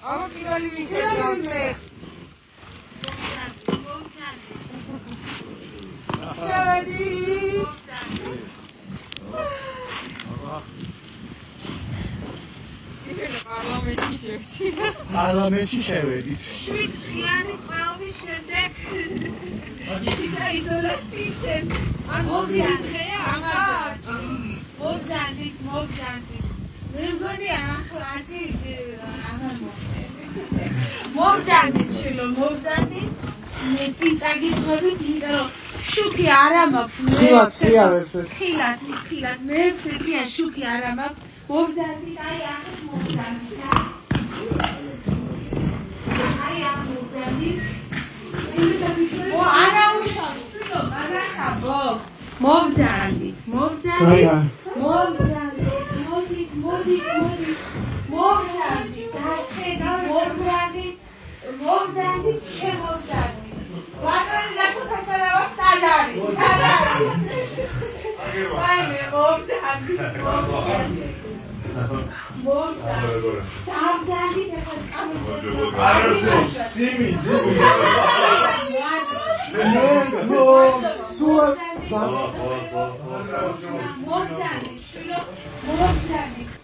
Ama pirali bir kez yazdı. Şadi. Parlamentში შევედით. შვიდღიანი ყველის შემდეგ და იზოლაციის შემდეგ ან მოგზავნით მე მგონი ახლა ათი აღარ მოგზავნით შვილო მოგზავნით მე წიწაგისმებით იმიტომ რომ შუქი არა მაქვს ხილად მე ციფია შუქი არა მაქვს მოგზავნით აი ახლა მოგზავნით მოგზავნით მოგზავნით